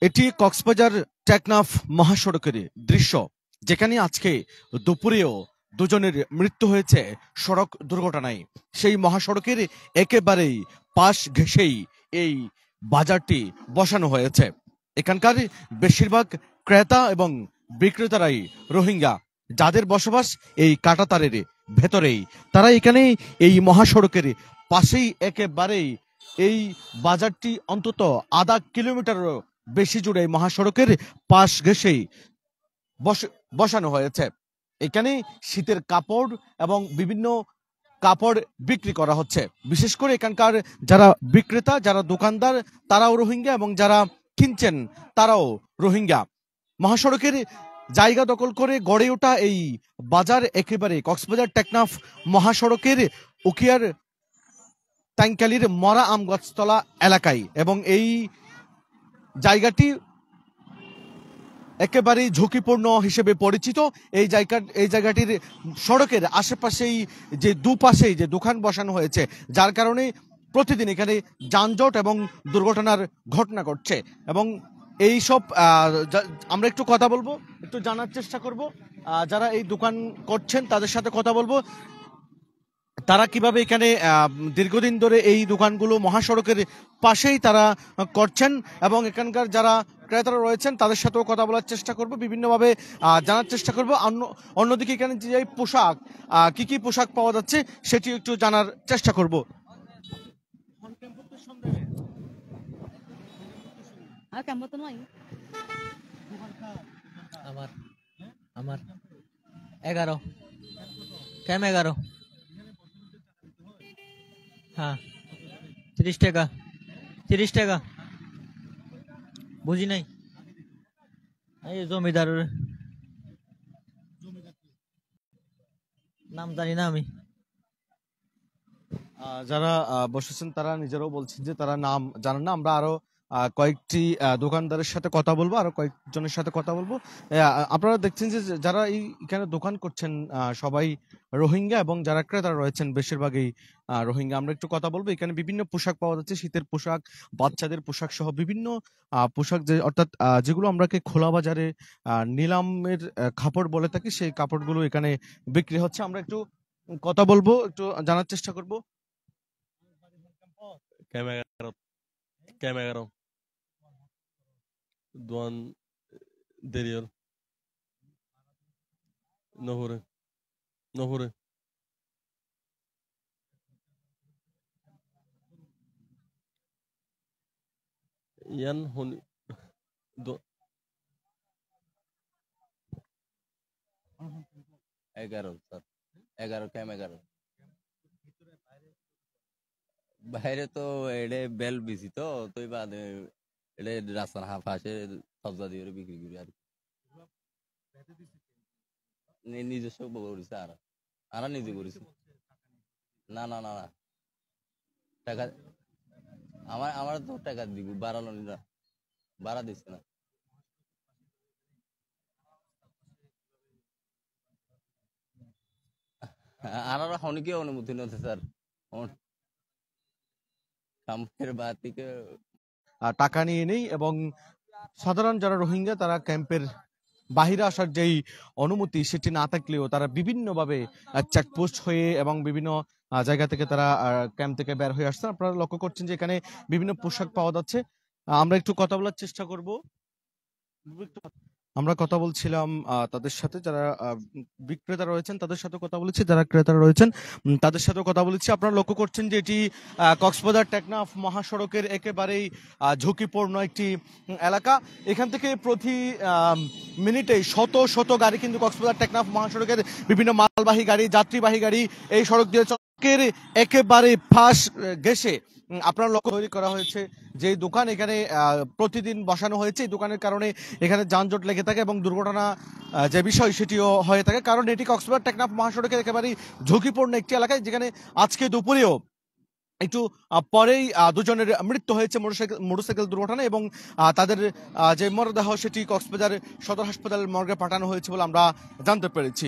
এটি কক্সবাজার টেকনাফ মহাসড়কের দৃশ্য, যেখানে আজকে দুপুরেও দুজনের মৃত্যু হয়েছে সড়ক দুর্ঘটনায়। সেই মহাসড়কের একেবারেই পাশ ঘেঁষেই এই বাজারটি বসানো হয়েছে। এখানকার বেশিরভাগ ক্রেতা এবং বিক্রেতারাই রোহিঙ্গা, যাদের বসবাস এই কাঁটাতারের ভেতরেই। তারা এখানে এই মহাসড়কের পাশেই একেবারেই এই বাজারটি অন্তত আধা কিলোমিটারেরও বেশি জুড়ে মহাসড়কের পাশ ঘেঁষেই বসানো হয়েছে। এখানে শীতের কাপড় এবং বিভিন্ন কাপড় বিক্রি করা হচ্ছে। বিশেষ করে এখানকার যারা বিক্রেতা, যারা দোকানদার, তারাও রোহিঙ্গা এবং যারা কিনছেন তারাও রোহিঙ্গা। মহাসড়কের জায়গা দখল করে গড়ে ওঠা এই বাজার একেবারে কক্সবাজার টেকনাফ মহাসড়কের উখিয়ার টাঙ্কালির মরা আম গাছতলা এলাকায়, এবং এই জায়গাটি একেবারেই ঝুঁকিপূর্ণ হিসেবে পরিচিত। এই জায়গাটির সড়কের আশেপাশেই যে দুপাশেই যে দোকান বসানো হয়েছে, যার কারণে প্রতিদিন এখানে যানজট এবং দুর্ঘটনার ঘটনা ঘটছে। এবং এই সব আমরা একটু কথা বলবো, একটু জানার চেষ্টা করব যারা এই দোকান করছেন তাদের সাথে কথা বলবো, তারা কিভাবে এখানে দীর্ঘদিন ধরে এই দোকানগুলো মহাসড়কের পাশেই তারা করছেন, এবং এখানকার যারা ক্রেতারা রয়েছেন তাদের সাথেও কথা বলার চেষ্টা করব, বিভিন্নভাবে জানার চেষ্টা করব। অন্যদিকে এখানে যে পোশাক, কি কি পোশাক পাওয়া যাচ্ছে সেটি একটু জানার চেষ্টা করব। আমার আমার 11 কেম 11। হ্যাঁ, 30 টাকা 30 টাকা। বুঝি নাই, এই জমিদারের নাম জানি না আমি। যারা বসেছেন তারা নিজেরাও বলছেন যে তারা নাম জানেন না। আমরা আরো কয়েকটি দোকানদারের সাথে কথা বলবো, আরো কয়েকজনের সাথে কথা বলবো। আপনারা দেখছেন যে যারা এখানে দোকান করছেন সবাই রোহিঙ্গা, এবং যারা ক্রেতা রয়েছেন বেশিরভাগই রোহিঙ্গা। আমরা একটু কথা বলবো। এখানে বিভিন্ন পোশাক পাওয়া যাচ্ছে, শীতের পোশাক, বাচ্চাদের পোশাক সহ বিভিন্ন পোশাক, যে অর্থাৎ যেগুলো আমরাকে খোলা বাজারে নিলামের কাপড় বলে থাকি, সেই কাপড়গুলো এখানে বিক্রি হচ্ছে। আমরা একটু কথা বলবো, একটু জানার চেষ্টা করবো। Camera Doğan Deriyel Nahore Nahore Yan Hon Do 11 sir 11 ক্যাম 11 বাইরে তো এডে বেল বিসি তো তুই বাদ এডে রাস্তার হাফাশে সবজা দিয়ে বিক্রি করি আর নিজস্ব করেছে। আর নিজে করেছি। না না না না, টাকা আমার তো টাকা দিব, বাড়ালো না, বাড়া দিচ্ছে না। আর হনিকে অনুমতি নিতে স্যার, কাম্পের বাদ থেকে টাকা নিয়ে নেই, এবং সাধারণ যারা রোহিঙ্গা তারা ক্যাম্পের বাহিরে আসার যেই অনুমতি সেটি না থাকলেও তারা বিভিন্নভাবে চেকপোস্ট হয়ে এবং বিভিন্ন জায়গা থেকে তারা ক্যাম্প থেকে বের হয়ে আসছে। আপনারা লক্ষ্য করছেন যে এখানে বিভিন্ন পোশাক পাওয়া যাচ্ছে। আমরা একটু কথা বলার চেষ্টা করব। আমরা কথা বলছিলাম তাদের সাথে, যারা বিক্রেতা রয়েছেন তাদের সাথে কথা বলেছি, যারা ক্রেতারা রয়েছেন তাদের সাথে কথা বলেছি। আপনারা লক্ষ্য করছেন যে এটি কক্সবাজার টেকনাফ মহাসড়কের একেবারেই ঝুঁকিপূর্ণ একটি এলাকা। এখান থেকে প্রতি মিনিটে শত শত গাড়ি কিন্তু কক্সবাজার টেকনাফ মহাসড়কের বিভিন্ন মালবাহী গাড়ি, যাত্রীবাহী গাড়ি এই সড়ক দিয়ে চকের একেবারে ফাঁস ঘেঁষে আপনার লক্ষ্য তৈরি করা হয়েছে যে দোকান এখানে প্রতিদিন বসানো হয়েছে। এই দোকানের কারণে এখানে যানজট লেগে থাকে এবং দুর্ঘটনা যে বিষয় সেটিও হয়ে থাকে, কারণ এটি কক্সবাজার টেকনাফ মহাসড়কের একেবারেই ঝুঁকিপূর্ণ একটি এলাকায়, যেখানে আজকে দুপুরেও একটু পরেই দুজনের মৃত্যু হয়েছে মোটরসাইকেল দুর্ঘটনায়, এবং তাদের যে মরদেহ সেটি কক্সবাজার সদর হাসপাতালের মর্গে পাঠানো হয়েছে বলে আমরা জানতে পেরেছি।